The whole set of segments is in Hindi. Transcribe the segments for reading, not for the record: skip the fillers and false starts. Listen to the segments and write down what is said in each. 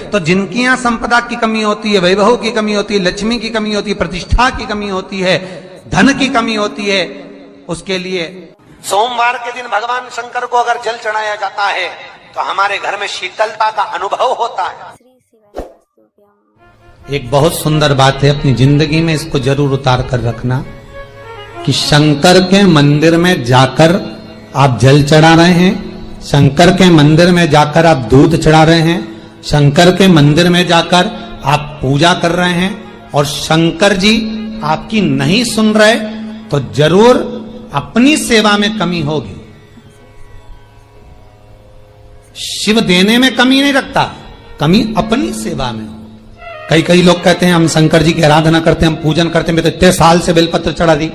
तो जिनकी यहां संपदा की कमी होती है, वैभव की कमी होती है, लक्ष्मी की कमी होती है, प्रतिष्ठा की कमी होती है, धन की कमी होती है, उसके लिए सोमवार के दिन भगवान शंकर को अगर जल चढ़ाया जाता है तो हमारे घर में शीतलता का अनुभव होता है। एक बहुत सुंदर बात है, अपनी जिंदगी में इसको जरूर उतार कर रखना कि शंकर के मंदिर में जाकर आप जल चढ़ा रहे हैं, शंकर के मंदिर में जाकर आप दूध चढ़ा रहे हैं, शंकर के मंदिर में जाकर आप पूजा कर रहे हैं और शंकर जी आपकी नहीं सुन रहे तो जरूर अपनी सेवा में कमी होगी। शिव देने में कमी नहीं रखता, कमी अपनी सेवा में हो। कई लोग कहते हैं हम शंकर जी की आराधना करते हैं, हम पूजन करते हैं, मैं तो इतने साल से बेलपत्र चढ़ा दी,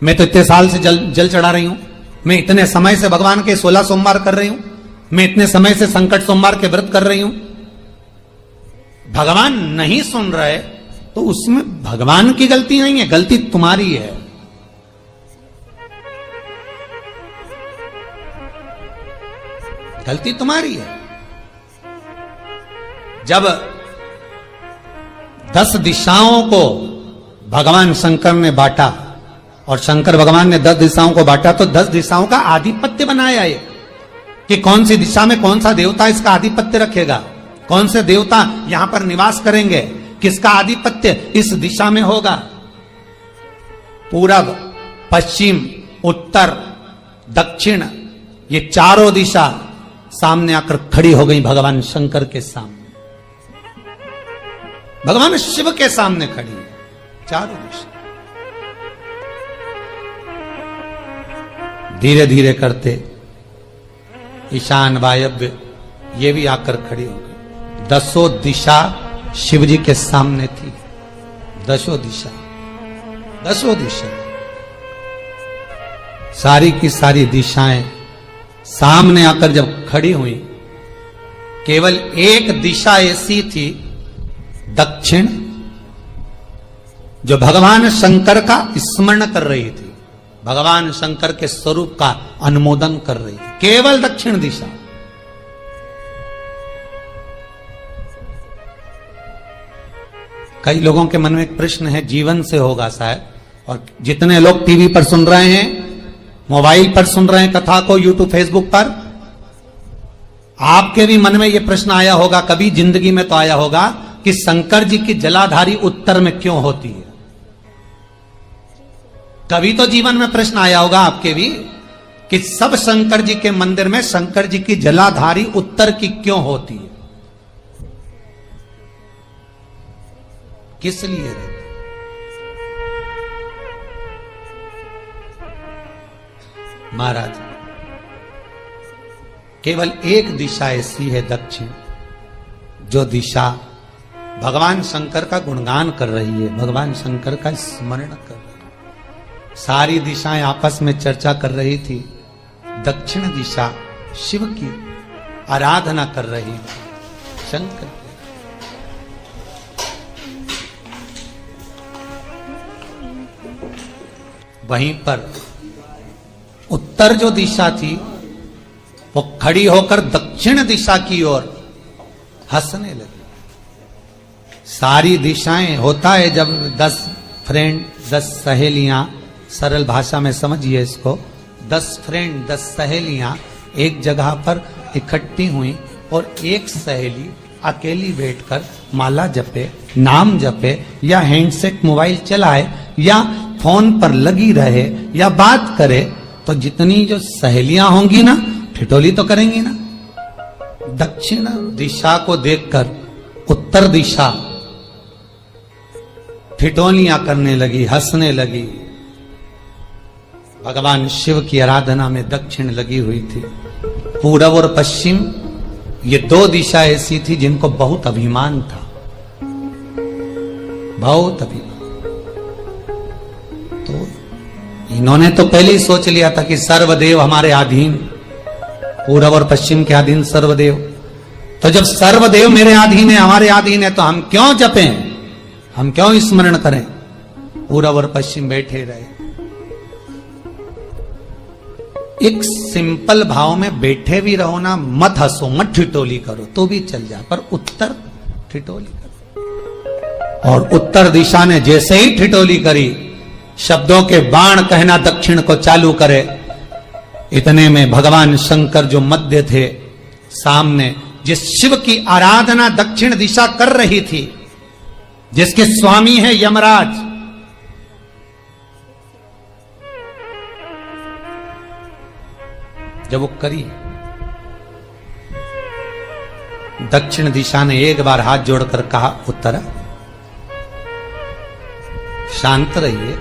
मैं तो इतने साल से जल चढ़ा रही हूं, मैं इतने समय से भगवान के 16 सोमवार कर रही हूं, मैं इतने समय से संकट सोमवार के व्रत कर रही हूं। भगवान नहीं सुन रहे तो उसमें भगवान की गलती नहीं है, गलती तुम्हारी है। गलती तुम्हारी है। जब 10 दिशाओं को भगवान शंकर ने बांटा और शंकर भगवान ने 10 दिशाओं को बांटा तो 10 दिशाओं का आधिपत्य बनाया ये कि कौन सी दिशा में कौन सा देवता इसका आधिपत्य रखेगा, कौन से देवता यहां पर निवास करेंगे, किसका आधिपत्य इस दिशा में होगा। पूरब, पश्चिम, उत्तर, दक्षिण, ये चारों दिशा सामने आकर खड़ी हो गई भगवान शंकर के सामने, भगवान शिव के सामने खड़ी चारों दिशा। धीरे धीरे करते ईशान, वायव्य ये भी आकर खड़ी हो गई। 10 दिशा शिव जी के सामने थी, 10 दिशा, 10 दिशा, सारी की सारी दिशाएं सामने आकर जब खड़ी हुई, केवल एक दिशा ऐसी थी दक्षिण, जो भगवान शंकर का स्मरण कर रही थी, भगवान शंकर के स्वरूप का अनुमोदन कर रही थी, केवल दक्षिण दिशा। कई लोगों के मन में एक प्रश्न है, जीवन से होगा शायद, और जितने लोग टीवी पर सुन रहे हैं, मोबाइल पर सुन रहे हैं कथा को, यूट्यूब, फेसबुक पर, आपके भी मन में यह प्रश्न आया होगा, कभी जिंदगी में तो आया होगा कि शंकर जी की जलाधारी उत्तर में क्यों होती है। कभी तो जीवन में प्रश्न आया होगा आपके भी कि सब शंकर जी के मंदिर में शंकर जी की जलाधारी उत्तर की क्यों होती है, किस लिए रहती? महाराज, केवल एक दिशा ऐसी है दक्षिण, जो दिशा भगवान शंकर का गुणगान कर रही है, भगवान शंकर का स्मरण कर रही है। सारी दिशाएं आपस में चर्चा कर रही थी, दक्षिण दिशा शिव की आराधना कर रही थी, शंकर। वहीं पर उत्तर जो दिशा थी वो खड़ी होकर दक्षिण दिशा की ओर हंसने लगी। सारी दिशाएं, होता है जब 10 फ्रेंड, 10 सहेलियां, सरल भाषा में समझिए इसको, 10 फ्रेंड, 10 सहेलियां एक जगह पर इकट्ठी हुई और एक सहेली अकेली बैठकर माला जपे, नाम जपे, या हैंडसेट मोबाइल चलाए, या फोन पर लगी रहे, या बात करे, तो जितनी जो सहेलियां होंगी ना, ठिठोली तो करेंगी ना। दक्षिण दिशा को देखकर उत्तर दिशा ठिठोलियां करने लगी, हंसने लगी। भगवान शिव की आराधना में दक्षिण लगी हुई थी। पूरब और पश्चिम, ये 2 दिशा ऐसी थी जिनको बहुत अभिमान था, बहुत अभिमान। तो इन्होंने तो पहले ही सोच लिया था कि सर्वदेव हमारे अधीन, पूरब और पश्चिम के अधीन सर्वदेव। तो जब सर्वदेव मेरे अधीन है, हमारे अधीन है, तो हम क्यों जपें, हम क्यों स्मरण करें। पूरब और पश्चिम बैठे रहे, एक सिंपल भाव में बैठे भी रहो ना, मत हंसो, मत ठिठोली करो तो भी चल जाए, पर उत्तर ठिठोली कर, और उत्तर दिशा ने जैसे ही ठिठोली करी, शब्दों के बाण कहना दक्षिण को चालू करे, इतने में भगवान शंकर जो मध्य थे सामने, जिस शिव की आराधना दक्षिण दिशा कर रही थी, जिसके स्वामी है यमराज, जब वो करी, दक्षिण दिशा ने एक बार हाथ जोड़कर कहा, उत्तरा शांत रहिए,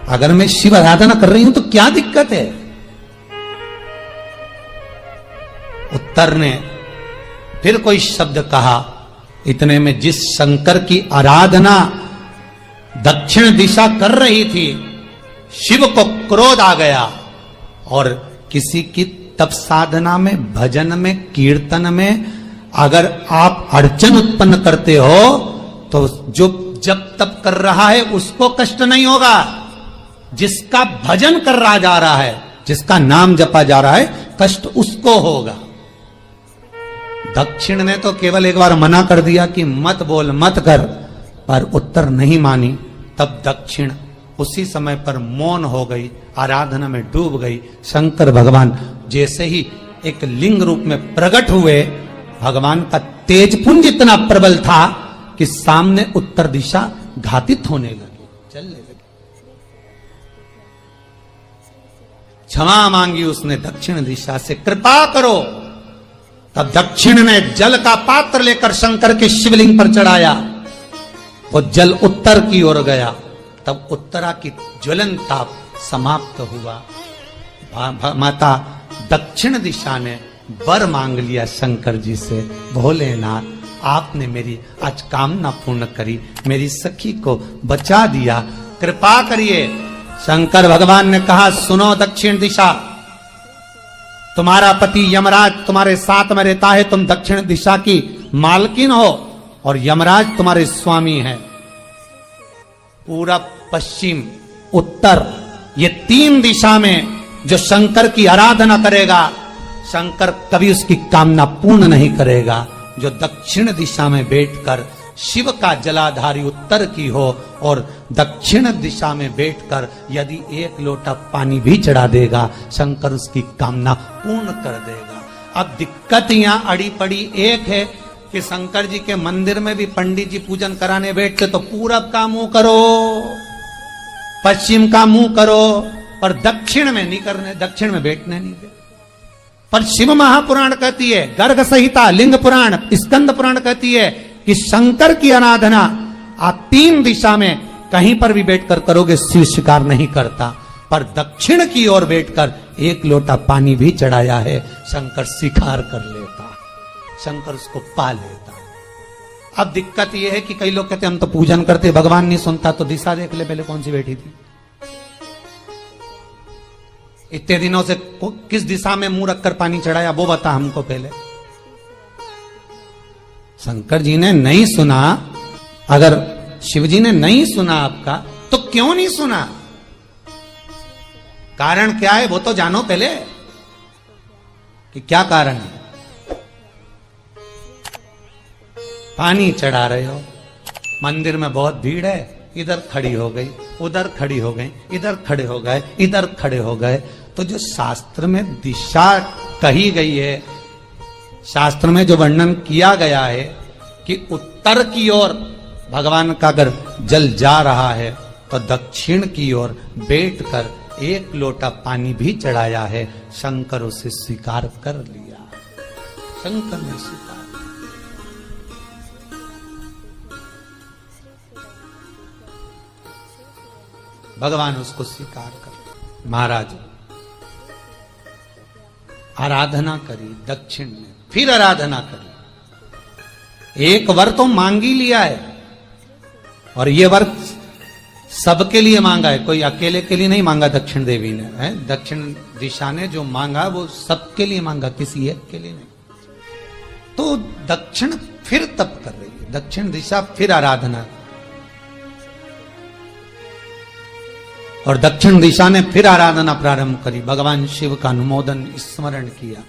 अगर मैं शिव आराधना कर रही हूं तो क्या दिक्कत है। उत्तर ने फिर कोई शब्द कहा, इतने में जिस शंकर की आराधना दक्षिण दिशा कर रही थी, शिव को क्रोध आ गया, और किसी की तप साधना में, भजन में, कीर्तन में अगर आप अड़चन उत्पन्न करते हो तो जो जब तप कर रहा है उसको कष्ट नहीं होगा, जिसका भजन कर रहा जा रहा है, जिसका नाम जपा जा रहा है, कष्ट उसको होगा। दक्षिण ने तो केवल एक बार मना कर दिया कि मत बोल, मत कर, पर उत्तर नहीं मानी। तब दक्षिण उसी समय पर मौन हो गई, आराधना में डूब गई। शंकर भगवान जैसे ही एक लिंग रूप में प्रकट हुए, भगवान का तेजपुंज इतना प्रबल था कि सामने उत्तर दिशा घातित होने लगी, चलने लगी। क्षमा मांगी उसने दक्षिण दिशा से, कृपा करो। तब दक्षिण ने जल का पात्र लेकर शंकर के शिवलिंग पर चढ़ाया, वो जल उत्तर की ओर गया। तब उत्तरा की ज्वलन ताप समाप्त हुआ। माता दक्षिण दिशा ने वर मांग लिया शंकर जी से, भोलेनाथ आपने मेरी आज कामना पूर्ण करी, मेरी सखी को बचा दिया, कृपा करिए। शंकर भगवान ने कहा, सुनो दक्षिण दिशा, तुम्हारा पति यमराज तुम्हारे साथ में रहता है, तुम दक्षिण दिशा की मालकिन हो और यमराज तुम्हारे स्वामी है। पूरब, पश्चिम, उत्तर, ये तीन दिशा में जो शंकर की आराधना करेगा, शंकर कभी उसकी कामना पूर्ण नहीं करेगा। जो दक्षिण दिशा में बैठकर शिव का जलाधारी उत्तर की हो और दक्षिण दिशा में बैठकर यदि एक लोटा पानी भी चढ़ा देगा, शंकर उसकी कामना पूर्ण कर देगा। अब दिक्कत यहां अड़ी पड़ी एक है कि शंकर जी के मंदिर में भी पंडित जी पूजन कराने बैठते तो पूरब का मुंह करो, पश्चिम का मुंह करो, पर दक्षिण में नहीं करने, दक्षिण में बैठने नहीं दे। पर शिव महापुराण कहती है, गर्ग संहिता, लिंग पुराण, स्कंद पुराण कहती है कि शंकर की आराधना आप तीन दिशा में कहीं पर भी बैठकर करोगे, शिव स्वीकार नहीं करता। पर दक्षिण की ओर बैठकर एक लोटा पानी भी चढ़ाया है, शंकर स्वीकार कर लेता, शंकर उसको पा लेता। अब दिक्कत यह है कि कई लोग कहते हम तो पूजन करते, भगवान नहीं सुनता, तो दिशा देख ले पहले कौन सी बैठी थी। इतने दिनों से किस दिशा में मुंह रखकर पानी चढ़ाया, वो बता हमको पहले। शंकर जी ने नहीं सुना, अगर शिव जी ने नहीं सुना आपका, तो क्यों नहीं सुना, कारण क्या है वो तो जानो पहले कि क्या कारण है। पानी चढ़ा रहे हो, मंदिर में बहुत भीड़ है, इधर खड़ी हो गई, उधर खड़ी हो गई, इधर खड़े हो गए, इधर खड़े हो गए। तो जो शास्त्र में दिशा कही गई है, शास्त्र में जो वर्णन किया गया है कि उत्तर की ओर भगवान का अगर जल जा रहा है तो दक्षिण की ओर बैठकर एक लोटा पानी भी चढ़ाया है, शंकर उसे स्वीकार कर लिया, शंकर ने स्वीकार। भगवान उसको स्वीकार कर। महाराज आराधना करी दक्षिण ने, फिर आराधना करी, एक वर तो मांग ही लिया है, और ये वर सबके लिए मांगा है, कोई अकेले के लिए नहीं मांगा दक्षिण देवी ने, है दक्षिण दिशा ने जो मांगा वो सबके लिए मांगा, किसी एक के लिए नहीं। तो दक्षिण फिर तप कर रही है, दक्षिण दिशा फिर आराधना, और दक्षिण दिशा ने फिर आराधना प्रारंभ करी, भगवान शिव का अनुमोदन स्मरण किया।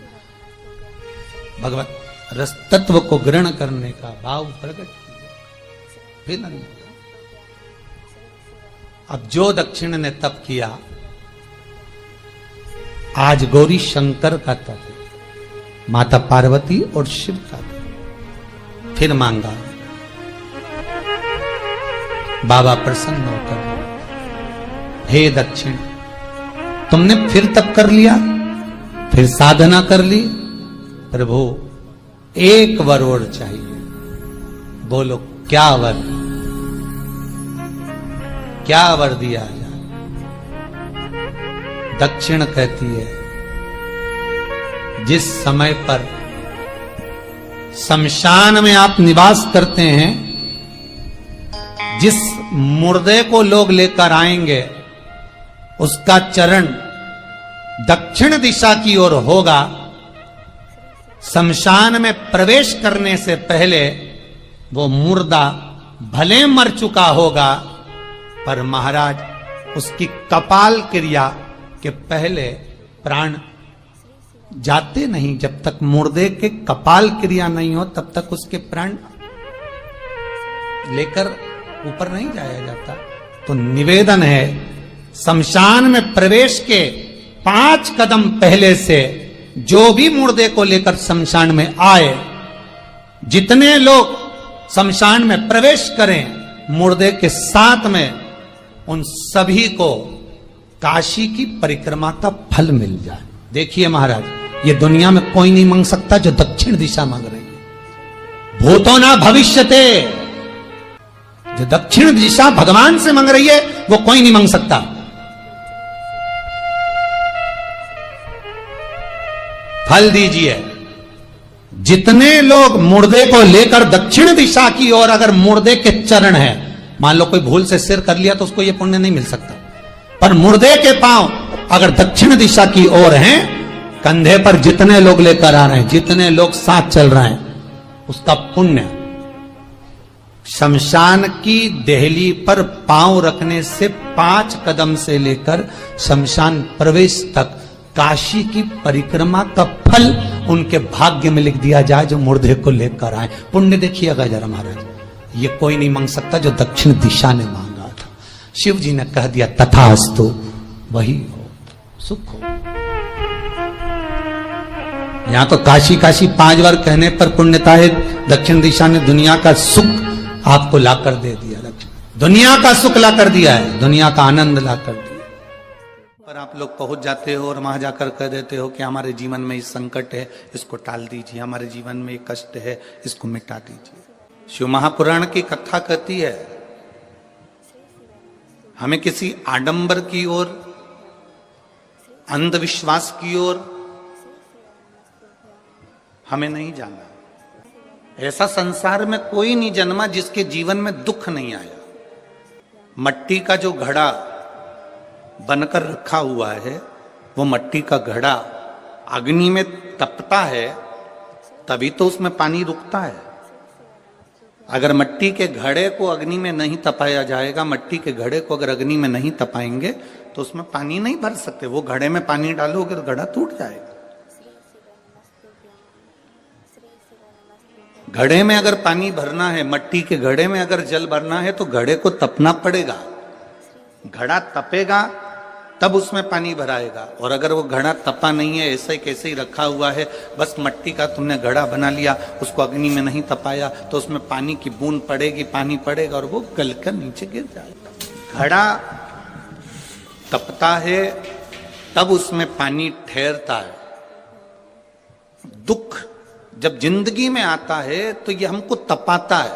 भगवत रस तत्व को ग्रहण करने का भाव प्रकट किया। फिर अब जो दक्षिण ने तप किया, आज गौरी शंकर का तप है, माता पार्वती और शिव का तप। फिर मांगा, बाबा प्रसन्न होकर, हे दक्षिण, तुमने फिर तप कर लिया, फिर साधना कर ली, प्रभु एक वर और चाहिए। बोलो क्या वर, क्या वर दिया जाए? दक्षिण कहती है, जिस समय पर शमशान में आप निवास करते हैं, जिस मुर्दे को लोग लेकर आएंगे, उसका चरण दक्षिण दिशा की ओर होगा। शमशान में प्रवेश करने से पहले वो मुर्दा भले मर चुका होगा, पर महाराज उसकी कपाल क्रिया के पहले प्राण जाते नहीं। जब तक मुर्दे के कपाल क्रिया नहीं हो, तब तक उसके प्राण लेकर ऊपर नहीं जाया जाता। तो निवेदन है, शमशान में प्रवेश के 5 कदम पहले से जो भी मुर्दे को लेकर शमशान में आए, जितने लोग शमशान में प्रवेश करें मुर्दे के साथ में, उन सभी को काशी की परिक्रमा का फल मिल जाए। देखिए महाराज, ये दुनिया में कोई नहीं मांग सकता जो दक्षिण दिशा मांग रही है। भूतो ना भविष्यते, जो दक्षिण दिशा भगवान से मांग रही है, वो कोई नहीं मांग सकता। फल दीजिए। जितने लोग मुर्दे को लेकर दक्षिण दिशा की ओर, अगर मुर्दे के चरण है, मान लो कोई भूल से सिर कर लिया तो उसको ये पुण्य नहीं मिल सकता, पर मुर्दे के पांव अगर दक्षिण दिशा की ओर हैं, कंधे पर जितने लोग लेकर आ रहे हैं, जितने लोग साथ चल रहे हैं, उसका पुण्य शमशान की देहली पर पांव रखने से 5 कदम से लेकर शमशान प्रवेश तक काशी की परिक्रमा का फल उनके भाग्य में लिख दिया जाए, जो मुर्दे को लेकर आए। पुण्य देखिएगा जरा महाराज, ये कोई नहीं मांग सकता जो दक्षिण दिशा ने मांगा था। शिव जी ने कह दिया तथास्तु, वही हो, सुख हो। यहां तो काशी काशी 5 बार कहने पर पुण्यता है। दक्षिण दिशा ने दुनिया का सुख आपको लाकर दे दिया, दुनिया का सुख लाकर दिया है, दुनिया का आनंद लाकर दिया। पर आप लोग पहुंच जाते हो और वहां जाकर कह देते हो कि हमारे जीवन में इस संकट है, इसको टाल दीजिए, हमारे जीवन में एक कष्ट है, इसको मिटा दीजिए। शिव महापुराण की कथा कहती है, हमें किसी आडंबर की ओर, अंधविश्वास की ओर हमें नहीं जाना। ऐसा संसार में कोई नहीं जन्मा जिसके जीवन में दुख नहीं आया। मट्टी का जो घड़ा बनकर रखा हुआ है, वो मट्टी का घड़ा अग्नि में तपता है, तभी तो उसमें पानी रुकता है। अगर मट्टी के घड़े को अग्नि में नहीं तपाया जाएगा, मट्टी के घड़े को अगर अग्नि में नहीं तपाएंगे तो उसमें पानी नहीं भर सकते। वो घड़े में पानी डालोगे तो घड़ा टूट जाएगा। घड़े में अगर पानी भरना है, मट्टी के घड़े में अगर जल भरना है, तो घड़े को तपना पड़ेगा। घड़ा तपेगा तब उसमें पानी भराएगा। और अगर वो घड़ा तपा नहीं है, ऐसे ही कैसे ही रखा हुआ है, बस मट्टी का तुमने घड़ा बना लिया, उसको अग्नि में नहीं तपाया, तो उसमें पानी की बूंद पड़ेगी, पानी पड़ेगा और वो गलकर नीचे गिर जाएगा। घड़ा तपता है तब उसमें पानी ठहरता है। दुख जब जिंदगी में आता है तो ये हमको तपाता है।